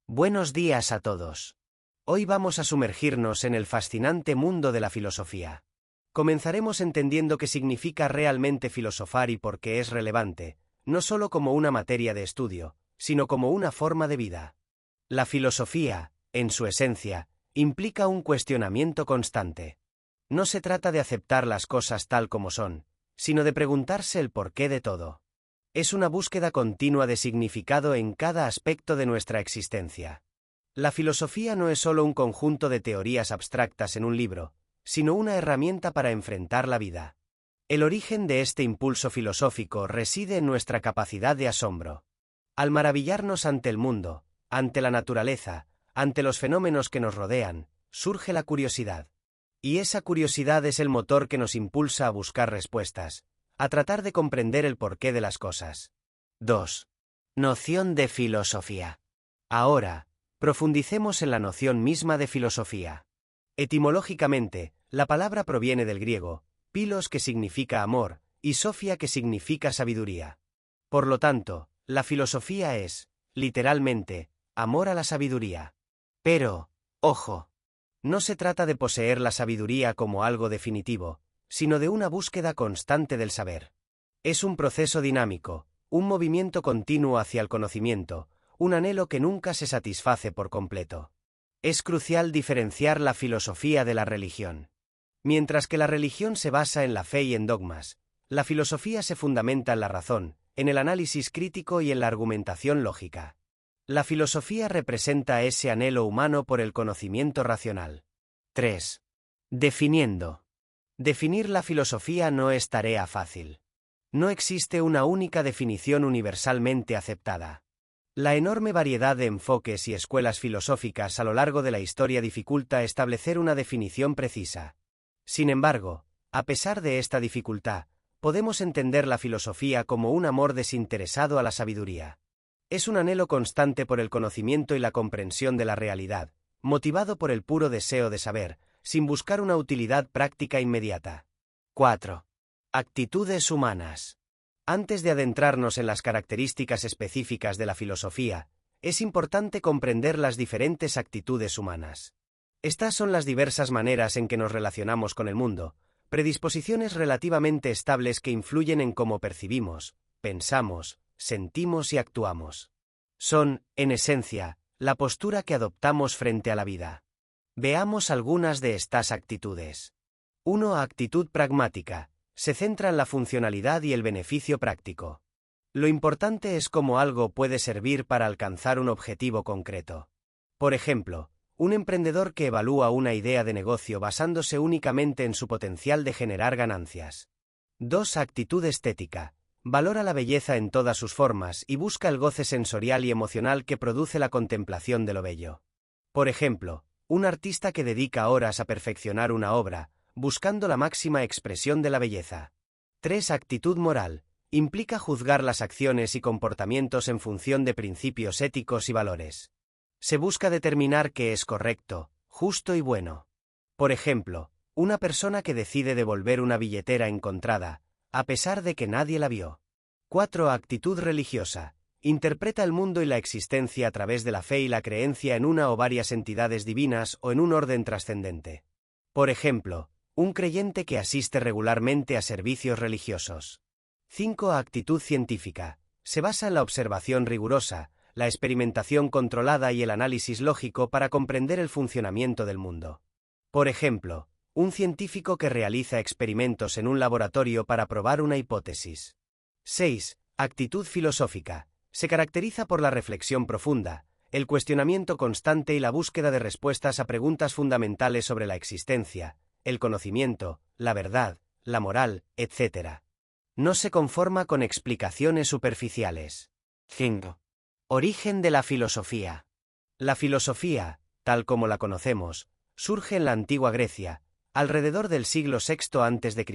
Buenos días a todos. Hoy vamos a sumergirnos en el fascinante mundo de la filosofía. Comenzaremos entendiendo qué significa realmente filosofar y por qué es relevante, no solo como una materia de estudio, sino como una forma de vida. La filosofía, en su esencia, implica un cuestionamiento constante. No se trata de aceptar las cosas tal como son, sino de preguntarse el porqué de todo. Es una búsqueda continua de significado en cada aspecto de nuestra existencia. La filosofía no es solo un conjunto de teorías abstractas en un libro, sino una herramienta para enfrentar la vida. El origen de este impulso filosófico reside en nuestra capacidad de asombro. Al maravillarnos ante el mundo, ante la naturaleza, ante los fenómenos que nos rodean, surge la curiosidad. Y esa curiosidad es el motor que nos impulsa a buscar respuestas, a tratar de comprender el porqué de las cosas. 2. Noción de filosofía. Ahora, profundicemos en la noción misma de filosofía. Etimológicamente, la palabra proviene del griego, philos que significa amor, y sofia que significa sabiduría. Por lo tanto, la filosofía es, literalmente, amor a la sabiduría. Pero, ojo, no se trata de poseer la sabiduría como algo definitivo, sino de una búsqueda constante del saber. Es un proceso dinámico, un movimiento continuo hacia el conocimiento, un anhelo que nunca se satisface por completo. Es crucial diferenciar la filosofía de la religión. Mientras que la religión se basa en la fe y en dogmas, la filosofía se fundamenta en la razón, en el análisis crítico y en la argumentación lógica. La filosofía representa ese anhelo humano por el conocimiento racional. 3. Definiendo. Definir la filosofía no es tarea fácil. No existe una única definición universalmente aceptada. La enorme variedad de enfoques y escuelas filosóficas a lo largo de la historia dificulta establecer una definición precisa. Sin embargo, a pesar de esta dificultad, podemos entender la filosofía como un amor desinteresado a la sabiduría. Es un anhelo constante por el conocimiento y la comprensión de la realidad, motivado por el puro deseo de saber, sin buscar una utilidad práctica inmediata. 4. Actitudes humanas. Antes de adentrarnos en las características específicas de la filosofía, es importante comprender las diferentes actitudes humanas. Estas son las diversas maneras en que nos relacionamos con el mundo, predisposiciones relativamente estables que influyen en cómo percibimos, pensamos, sentimos y actuamos. Son, en esencia, la postura que adoptamos frente a la vida. Veamos algunas de estas actitudes. 1. Actitud pragmática. Se centra en la funcionalidad y el beneficio práctico. Lo importante es cómo algo puede servir para alcanzar un objetivo concreto. Por ejemplo, un emprendedor que evalúa una idea de negocio basándose únicamente en su potencial de generar ganancias. 2. Actitud estética. Valora la belleza en todas sus formas y busca el goce sensorial y emocional que produce la contemplación de lo bello. Por ejemplo, un artista que dedica horas a perfeccionar una obra, buscando la máxima expresión de la belleza. 3. Actitud moral. Implica juzgar las acciones y comportamientos en función de principios éticos y valores. Se busca determinar qué es correcto, justo y bueno. Por ejemplo, una persona que decide devolver una billetera encontrada, a pesar de que nadie la vio. 4. Actitud religiosa. Interpreta el mundo y la existencia a través de la fe y la creencia en una o varias entidades divinas o en un orden trascendente. Por ejemplo, un creyente que asiste regularmente a servicios religiosos. 5. Actitud científica. Se basa en la observación rigurosa, la experimentación controlada y el análisis lógico para comprender el funcionamiento del mundo. Por ejemplo, un científico que realiza experimentos en un laboratorio para probar una hipótesis. 6. Actitud filosófica. Se caracteriza por la reflexión profunda, el cuestionamiento constante y la búsqueda de respuestas a preguntas fundamentales sobre la existencia, el conocimiento, la verdad, la moral, etc. No se conforma con explicaciones superficiales. 5. Origen de la filosofía. La filosofía, tal como la conocemos, surge en la antigua Grecia, alrededor del siglo VI a.C.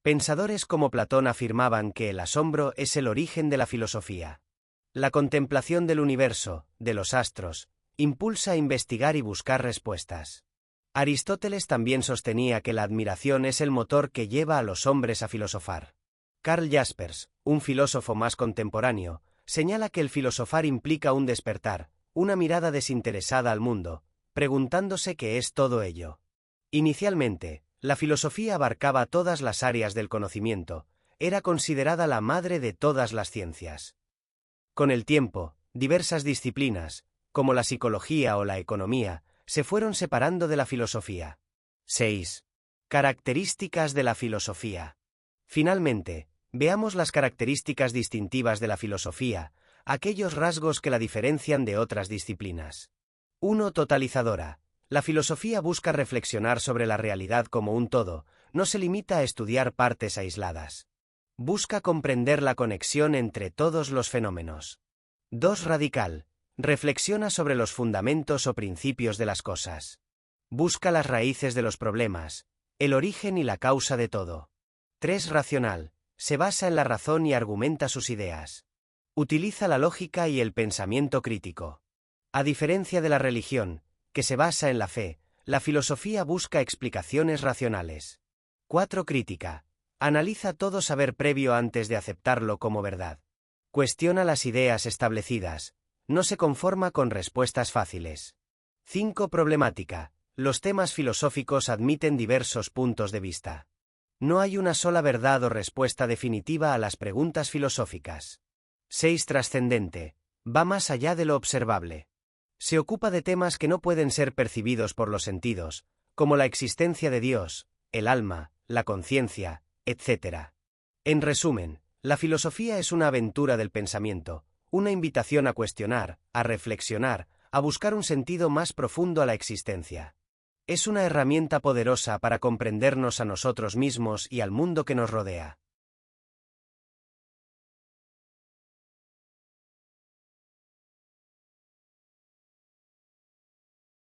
Pensadores como Platón afirmaban que el asombro es el origen de la filosofía. La contemplación del universo, de los astros, impulsa a investigar y buscar respuestas. Aristóteles también sostenía que la admiración es el motor que lleva a los hombres a filosofar. Karl Jaspers, un filósofo más contemporáneo, señala que el filosofar implica un despertar, una mirada desinteresada al mundo, preguntándose qué es todo ello. Inicialmente, la filosofía abarcaba todas las áreas del conocimiento, era considerada la madre de todas las ciencias. Con el tiempo, diversas disciplinas, como la psicología o la economía, se fueron separando de la filosofía. 6. Características de la filosofía. Finalmente, veamos las características distintivas de la filosofía, aquellos rasgos que la diferencian de otras disciplinas. 1. Totalizadora. La filosofía busca reflexionar sobre la realidad como un todo, no se limita a estudiar partes aisladas. Busca comprender la conexión entre todos los fenómenos. 2. Radical. Reflexiona sobre los fundamentos o principios de las cosas. Busca las raíces de los problemas, el origen y la causa de todo. 3. Racional. Se basa en la razón y argumenta sus ideas. Utiliza la lógica y el pensamiento crítico. A diferencia de la religión, que se basa en la fe, la filosofía busca explicaciones racionales. 4. Crítica. Analiza todo saber previo antes de aceptarlo como verdad. Cuestiona las ideas establecidas, no se conforma con respuestas fáciles. 5. Problemática. Los temas filosóficos admiten diversos puntos de vista. No hay una sola verdad o respuesta definitiva a las preguntas filosóficas. 6. Trascendente. Va más allá de lo observable. Se ocupa de temas que no pueden ser percibidos por los sentidos, como la existencia de Dios, el alma, la conciencia, etc. En resumen, la filosofía es una aventura del pensamiento, una invitación a cuestionar, a reflexionar, a buscar un sentido más profundo a la existencia. Es una herramienta poderosa para comprendernos a nosotros mismos y al mundo que nos rodea.